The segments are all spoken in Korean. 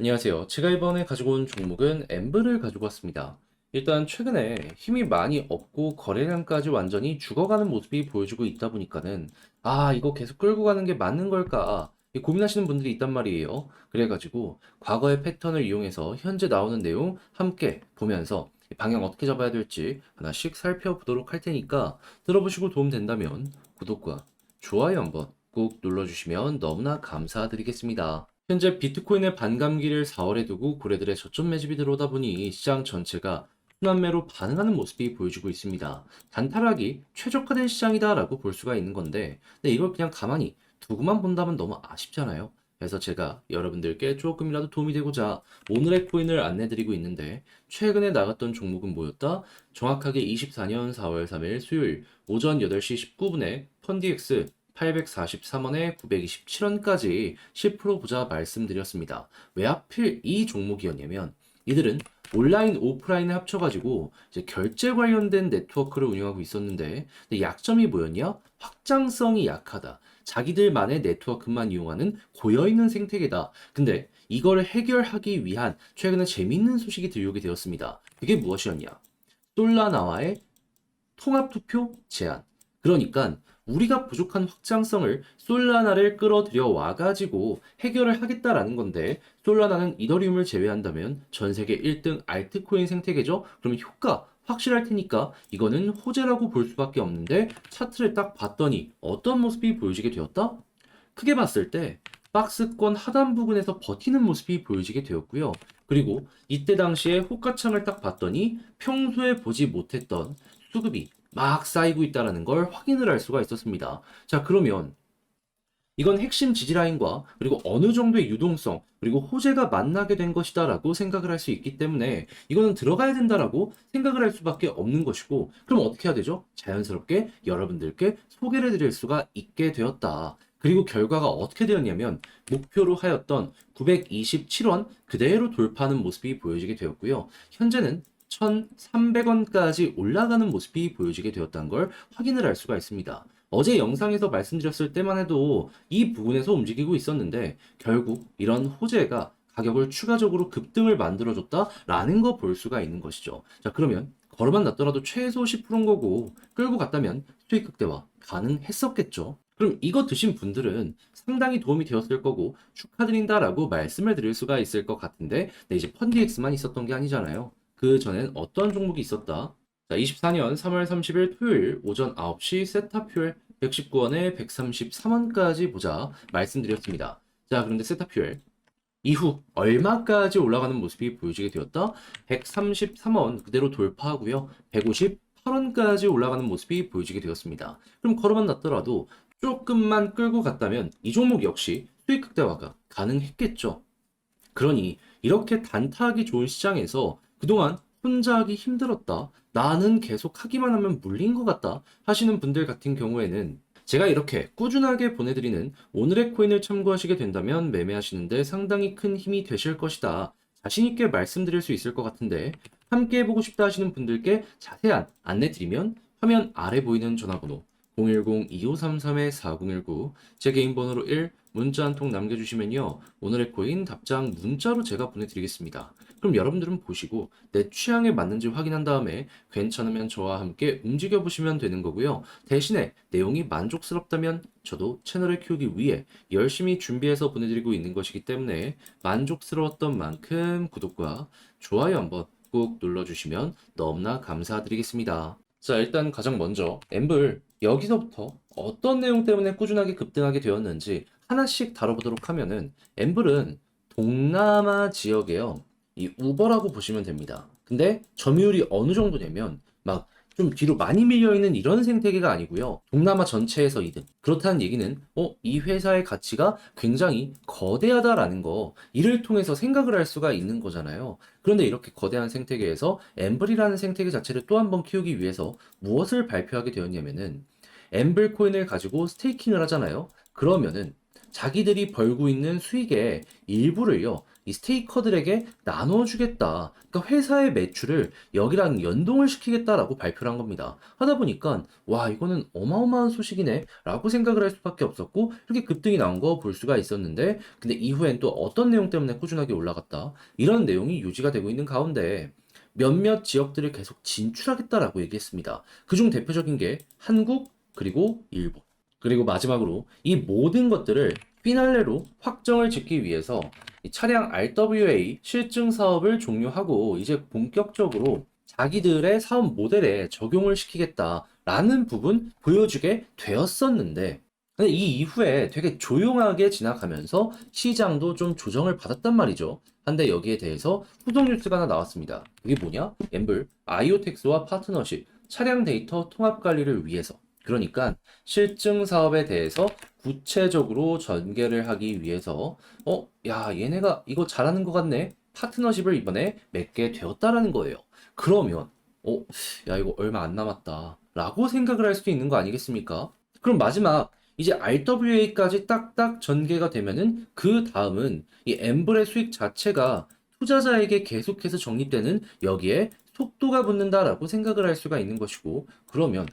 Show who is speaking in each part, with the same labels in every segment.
Speaker 1: 안녕하세요. 제가 이번에 가지고 온 종목은 엠블을 가지고 왔습니다. 일단 최근에 힘이 많이 없고 거래량까지 완전히 죽어가는 모습이 보여주고 있다 보니까는 이거 계속 끌고 가는 게 맞는 걸까? 고민하시는 분들이 있단 말이에요. 그래가지고 과거의 패턴을 이용해서 현재 나오는 내용 함께 보면서 방향 어떻게 잡아야 될지 하나씩 살펴보도록 할 테니까 들어보시고 도움 된다면 구독과 좋아요 한번 꼭 눌러주시면 너무나 감사드리겠습니다. 현재 비트코인의 반감기를 4월에 두고 고래들의 저점 매집이 들어오다 보니 시장 전체가 순환매로 반응하는 모습이 보여주고 있습니다. 단타락이 최저가된 시장이다라고 볼 수가 있는 건데, 근데 이걸 그냥 가만히 두고만 본다면 너무 아쉽잖아요. 그래서 제가 여러분들께 조금이라도 도움이 되고자 오늘의 코인을 안내드리고 있는데, 최근에 나갔던 종목은 뭐였다? 정확하게 24년 4월 3일 수요일 오전 8시 19분에 펀디엑스 843원에 927원까지 10% 보자 말씀드렸습니다. 왜 하필 이 종목이었냐면 이들은 온라인, 오프라인을 합쳐가지고 이제 결제 관련된 네트워크를 운영하고 있었는데 근데 약점이 뭐였냐? 확장성이 약하다. 자기들만의 네트워크만 이용하는 고여있는 생태계다. 근데 이걸 해결하기 위한 최근에 재밌는 소식이 들려오게 되었습니다. 그게 무엇이었냐? 솔라나와의 통합투표 제한. 그러니까 우리가 부족한 확장성을 솔라나를 끌어들여 와가지고 해결을 하겠다라는 건데 솔라나는 이더리움을 제외한다면 전 세계 1등 알트코인 생태계죠. 그러면 효과 확실할 테니까 이거는 호재라고 볼 수밖에 없는데 차트를 딱 봤더니 어떤 모습이 보여지게 되었다? 크게 봤을 때 박스권 하단 부분에서 버티는 모습이 보여지게 되었고요. 그리고 이때 당시에 호가창을 딱 봤더니 평소에 보지 못했던 수급이 막 쌓이고 있다는 걸 확인을 할 수가 있었습니다. 자, 그러면 이건 핵심 지지라인과 그리고 어느 정도의 유동성 그리고 호재가 만나게 된 것이다라고 생각을 할 수 있기 때문에 이거는 들어가야 된다라고 생각을 할 수밖에 없는 것이고 그럼 어떻게 해야 되죠? 자연스럽게 여러분들께 소개를 드릴 수가 있게 되었다. 그리고 결과가 어떻게 되었냐면 목표로 하였던 927원 그대로 돌파하는 모습이 보여지게 되었고요. 현재는 1,300원까지 올라가는 모습이 보여지게 되었다는 걸 확인을 할 수가 있습니다. 어제 영상에서 말씀드렸을 때만 해도 이 부분에서 움직이고 있었는데 결국 이런 호재가 가격을 추가적으로 급등을 만들어줬다라는 거 볼 수가 있는 것이죠. 자, 그러면 걸어만 놨더라도 최소 10%인 거고 끌고 갔다면 수익 극대화 가능했었겠죠. 그럼 이거 드신 분들은 상당히 도움이 되었을 거고 축하드린다라고 말씀을 드릴 수가 있을 것 같은데 네, 이제 펀디엑스만 있었던 게 아니잖아요. 그 전엔 어떤 종목이 있었다? 자, 24년 3월 30일 토요일 오전 9시 세타퓨엘 119원에 133원까지 보자 말씀드렸습니다. 자, 그런데 세타퓨엘 이후 얼마까지 올라가는 모습이 보여지게 되었다? 133원 그대로 돌파하고요. 158원까지 올라가는 모습이 보여지게 되었습니다. 그럼 걸어만 놨더라도 조금만 끌고 갔다면 이 종목 역시 수익 극대화가 가능했겠죠. 그러니 이렇게 단타하기 좋은 시장에서 그동안 혼자 하기 힘들었다. 나는 계속 하기만 하면 물린 것 같다. 하시는 분들 같은 경우에는 제가 이렇게 꾸준하게 보내드리는 오늘의 코인을 참고하시게 된다면 매매하시는데 상당히 큰 힘이 되실 것이다. 자신있게 말씀드릴 수 있을 것 같은데 함께 해보고 싶다 하시는 분들께 자세한 안내 드리면 화면 아래 보이는 전화번호 010-2533-4019 제 개인 번호로 1 문자 한 통 남겨주시면요. 오늘의 코인 답장 문자로 제가 보내드리겠습니다. 그럼 여러분들은 보시고 내 취향에 맞는지 확인한 다음에 괜찮으면 저와 함께 움직여보시면 되는 거고요. 대신에 내용이 만족스럽다면 저도 채널을 키우기 위해 열심히 준비해서 보내드리고 있는 것이기 때문에 만족스러웠던 만큼 구독과 좋아요 한번 꼭 눌러주시면 너무나 감사드리겠습니다. 자, 일단 가장 먼저 엠블 여기서부터 어떤 내용 때문에 꾸준하게 급등하게 되었는지 하나씩 다뤄보도록 하면은 엠블은 동남아 지역에요. 이 우버라고 보시면 됩니다. 근데 점유율이 어느 정도냐면 막 좀 뒤로 많이 밀려있는 이런 생태계가 아니고요. 동남아 전체에서 2등. 그렇다는 얘기는 이 회사의 가치가 굉장히 거대하다라는 거 이를 통해서 생각을 할 수가 있는 거잖아요. 그런데 이렇게 거대한 생태계에서 엠블이라는 생태계 자체를 또 한 번 키우기 위해서 무엇을 발표하게 되었냐면은 엠블 코인을 가지고 스테이킹을 하잖아요. 그러면은 자기들이 벌고 있는 수익의 일부를요. 이 스테이커들에게 나눠주겠다. 그러니까 회사의 매출을 여기랑 연동을 시키겠다라고 발표를 한 겁니다. 하다 보니까 와 이거는 어마어마한 소식이네 라고 생각을 할 수밖에 없었고 이렇게 급등이 나온 거 볼 수가 있었는데 근데 이후엔 또 어떤 내용 때문에 꾸준하게 올라갔다. 이런 내용이 유지가 되고 있는 가운데 몇몇 지역들을 계속 진출하겠다라고 얘기했습니다. 그중 대표적인 게 한국 그리고 일본. 그리고 마지막으로 이 모든 것들을 피날레로 확정을 짓기 위해서 이 차량 RWA 실증 사업을 종료하고 이제 본격적으로 자기들의 사업 모델에 적용을 시키겠다라는 부분 보여주게 되었었는데 근데 이 이후에 되게 조용하게 지나가면서 시장도 좀 조정을 받았단 말이죠. 한데 여기에 대해서 후속 뉴스가 하나 나왔습니다. 그게 뭐냐? 엠블, 아이오텍스와 파트너십, 차량 데이터 통합 관리를 위해서 그러니까 실증 사업에 대해서 구체적으로 전개를 하기 위해서 야 얘네가 이거 잘하는 것 같네 파트너십을 이번에 맺게 되었다라는 거예요. 그러면 야 이거 얼마 안 남았다 라고 생각을 할 수도 있는 거 아니겠습니까? 그럼 마지막 이제 RWA까지 딱딱 전개가 되면은 그 다음은 이 엠블의 수익 자체가 투자자에게 계속해서 적립되는 여기에 속도가 붙는다라고 생각을 할 수가 있는 것이고 그러면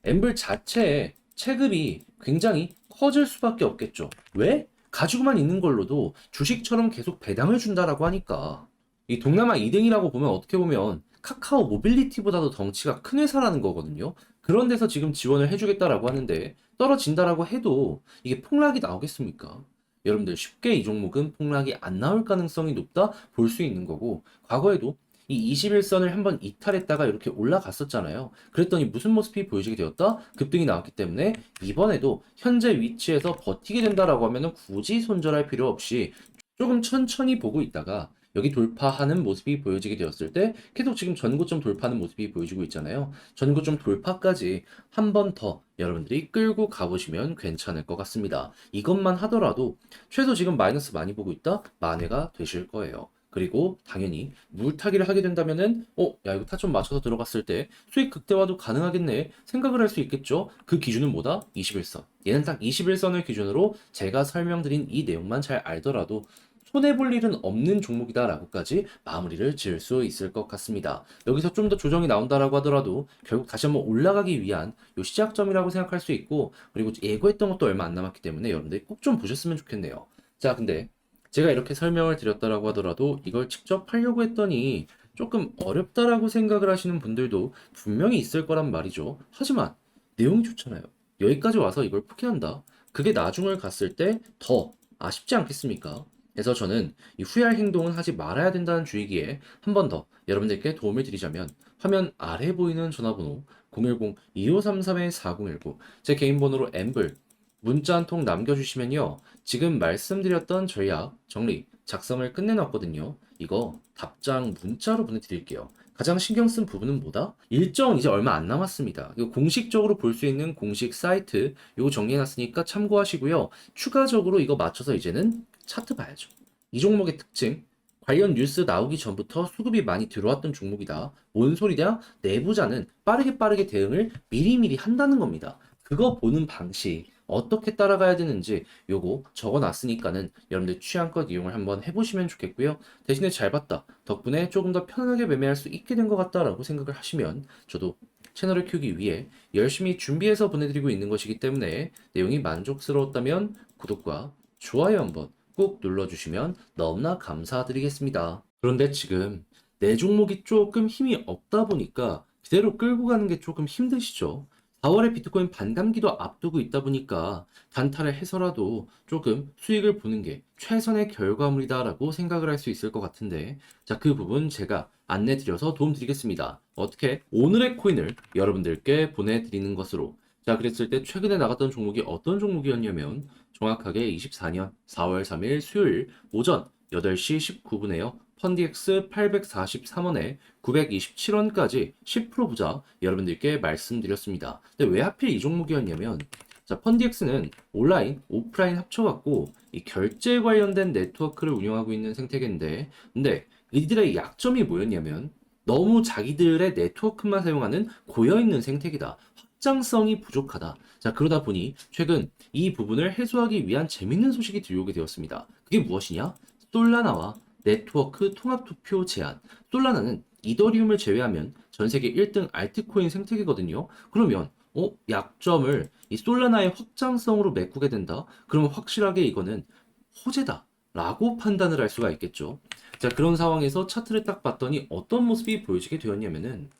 Speaker 1: 엠블 자체의 체급이 굉장히 커질 수밖에 없겠죠. 왜? 가지고만 있는 걸로도 주식처럼 계속 배당을 준다라고 하니까. 이 동남아 2등이라고 보면 어떻게 보면 카카오 모빌리티보다도 덩치가 큰 회사라는 거거든요. 그런 데서 지금 지원을 해주겠다라고 하는데 떨어진다라고 해도 이게 폭락이 나오겠습니까? 여러분들 쉽게 이 종목은 폭락이 안 나올 가능성이 높다 볼 수 있는 거고 과거에도 이 21선을 한번 이탈했다가 이렇게 올라갔었잖아요. 그랬더니 무슨 모습이 보여지게 되었다? 급등이 나왔기 때문에 이번에도 현재 위치에서 버티게 된다라고 하면 굳이 손절할 필요 없이 조금 천천히 보고 있다가 여기 돌파하는 모습이 보여지게 되었을 때 계속 지금 전고점 돌파하는 모습이 보여지고 있잖아요. 전고점 돌파까지 한 번 더 여러분들이 끌고 가보시면 괜찮을 것 같습니다. 이것만 하더라도 최소 지금 마이너스 많이 보고 있다? 만회가 되실 거예요. 그리고 당연히 물타기를 하게 된다면은 야 이거 타점 맞춰서 들어갔을 때 수익 극대화도 가능하겠네 생각을 할 수 있겠죠. 그 기준은 뭐다? 21선. 얘는 딱 21선을 기준으로 제가 설명드린 이 내용만 잘 알더라도 손해볼 일은 없는 종목이다라고까지 마무리를 지을 수 있을 것 같습니다. 여기서 좀 더 조정이 나온다라고 하더라도 결국 다시 한번 올라가기 위한 요 시작점이라고 생각할 수 있고 그리고 예고했던 것도 얼마 안 남았기 때문에 여러분들이 꼭 좀 보셨으면 좋겠네요. 자, 근데 제가 이렇게 설명을 드렸다라고 하더라도 이걸 직접 하려고 했더니 조금 어렵다라고 생각을 하시는 분들도 분명히 있을 거란 말이죠. 하지만 내용이 좋잖아요. 여기까지 와서 이걸 포기한다. 그게 나중을 갔을 때 더 아쉽지 않겠습니까? 그래서 저는 이 후회할 행동은 하지 말아야 된다는 주의기에 한 번 더 여러분들께 도움을 드리자면 화면 아래 보이는 전화번호 010-2533-4019 제 개인 번호로 엠블 문자 한 통 남겨주시면요. 지금 말씀드렸던 전략, 정리, 작성을 끝내놨거든요. 이거 답장 문자로 보내드릴게요. 가장 신경 쓴 부분은 뭐다? 일정 이제 얼마 안 남았습니다. 이거 공식적으로 볼 수 있는 공식 사이트 이거 정리해놨으니까 참고하시고요. 추가적으로 이거 맞춰서 이제는 차트 봐야죠. 이 종목의 특징, 관련 뉴스 나오기 전부터 수급이 많이 들어왔던 종목이다. 뭔 소리냐? 내부자는 빠르게 대응을 미리미리 한다는 겁니다. 그거 보는 방식, 어떻게 따라가야 되는지 요거 적어놨으니까는 여러분들 취향껏 이용을 한번 해보시면 좋겠고요. 대신에 잘 봤다. 덕분에 조금 더 편하게 매매할 수 있게 된 것 같다라고 생각을 하시면 저도 채널을 키우기 위해 열심히 준비해서 보내드리고 있는 것이기 때문에 내용이 만족스러웠다면 구독과 좋아요 한번 꼭 눌러주시면 너무나 감사드리겠습니다. 그런데 지금 내 종목이 조금 힘이 없다 보니까 그대로 끌고 가는 게 조금 힘드시죠? 4월에 비트코인 반감기도 앞두고 있다 보니까 단타를 해서라도 조금 수익을 보는 게 최선의 결과물이다라고 생각을 할 수 있을 것 같은데 자, 그 부분 제가 안내 드려서 도움 드리겠습니다. 어떻게? 오늘의 코인을 여러분들께 보내드리는 것으로 자, 그랬을 때 최근에 나갔던 종목이 어떤 종목이었냐면 정확하게 24년 4월 3일 수요일 오전 8시 19분에요. 펀디엑스 843원에 927원까지 10% 부자 여러분들께 말씀드렸습니다. 근데 왜 하필 이 종목이었냐면 자, 펀디엑스는 온라인, 오프라인 합쳐갖고 이 결제 관련된 네트워크를 운영하고 있는 생태계인데 근데 이들의 약점이 뭐였냐면 너무 자기들의 네트워크만 사용하는 고여있는 생태계다. 확장성이 부족하다. 자, 그러다 보니 최근 이 부분을 해소하기 위한 재밌는 소식이 들려오게 되었습니다. 그게 무엇이냐? 솔라나와 네트워크 통합투표 제한. 솔라나는 이더리움을 제외하면 전 세계 1등 알트코인 생태계거든요. 그러면 약점을 이 솔라나의 확장성으로 메꾸게 된다. 그러면 확실하게 이거는 호재다라고 판단을 할 수가 있겠죠. 자, 그런 상황에서 차트를 딱 봤더니 어떤 모습이 보여지게 되었냐면은,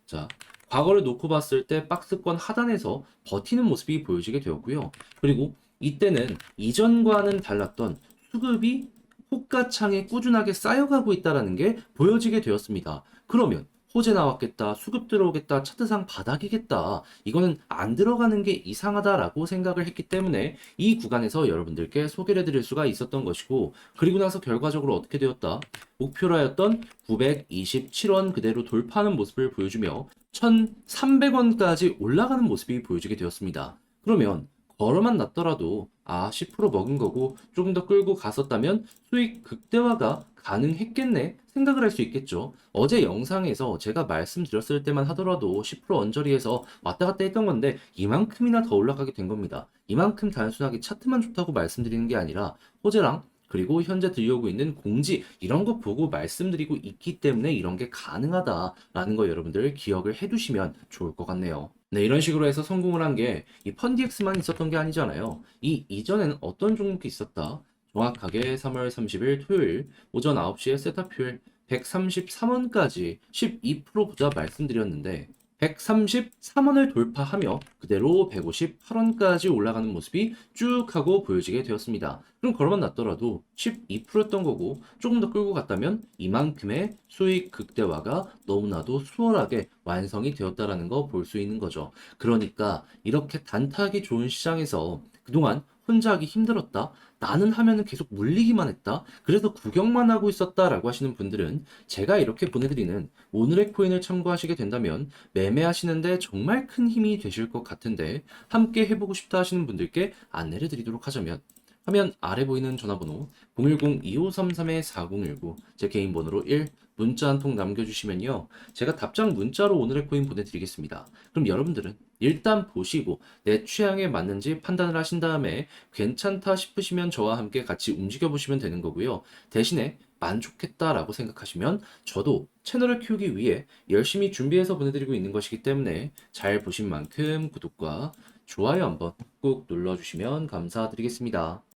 Speaker 1: 자, 과거를 놓고 봤을 때 박스권 하단에서 버티는 모습이 보여지게 되었고요. 그리고 이때는 이전과는 달랐던 수급이 호가창에 꾸준하게 쌓여가고 있다는 게 보여지게 되었습니다. 그러면 호재 나왔겠다, 수급 들어오겠다, 차트상 바닥이겠다. 이거는 안 들어가는 게 이상하다라고 생각을 했기 때문에 이 구간에서 여러분들께 소개를 해드릴 수가 있었던 것이고, 그리고 나서 결과적으로 어떻게 되었다? 목표라였던 927원 그대로 돌파하는 모습을 보여주며 1,300원까지 올라가는 모습이 보여지게 되었습니다. 그러면 걸어만 놨더라도 10% 먹은 거고 조금 더 끌고 갔었다면 수익 극대화가 가능했겠네 생각을 할 수 있겠죠. 어제 영상에서 제가 말씀드렸을 때만 하더라도 10% 언저리에서 왔다 갔다 했던 건데 이만큼이나 더 올라가게 된 겁니다. 이만큼 단순하게 차트만 좋다고 말씀드리는 게 아니라 호재랑 그리고 현재 들려오고 있는 공지 이런 거 보고 말씀드리고 있기 때문에 이런 게 가능하다라는 거 여러분들 기억을 해두시면 좋을 것 같네요. 네, 이런 식으로 해서 성공을 한 게 이 펀디엑스만 있었던 게 아니잖아요. 이 이전에는 어떤 종목이 있었다? 정확하게 3월 30일 토요일 오전 9시에 세타퓨엘 133원까지 12% 보자 말씀드렸는데 133원을 돌파하며 그대로 158원까지 올라가는 모습이 쭉 하고 보여지게 되었습니다. 그럼 걸어만 놨더라도 12%였던 거고 조금 더 끌고 갔다면 이만큼의 수익 극대화가 너무나도 수월하게 완성이 되었다라는 거 볼 수 있는 거죠. 그러니까 이렇게 단타하기 좋은 시장에서 그동안 혼자 하기 힘들었다. 나는 하면은 계속 물리기만 했다. 그래서 구경만 하고 있었다라고 하시는 분들은 제가 이렇게 보내드리는 오늘의 코인을 참고하시게 된다면 매매하시는데 정말 큰 힘이 되실 것 같은데 함께 해보고 싶다 하시는 분들께 안내를 드리도록 하자면 화면 아래 보이는 전화번호 010-2533-4019 제 개인 번호로 1 문자 한 통 남겨주시면요. 제가 답장 문자로 오늘의 코인 보내드리겠습니다. 그럼 여러분들은 일단 보시고 내 취향에 맞는지 판단을 하신 다음에 괜찮다 싶으시면 저와 함께 같이 움직여 보시면 되는 거고요. 대신에 만족했다라고 생각하시면 저도 채널을 키우기 위해 열심히 준비해서 보내드리고 있는 것이기 때문에 잘 보신 만큼 구독과 좋아요 한번 꾹 눌러주시면 감사드리겠습니다.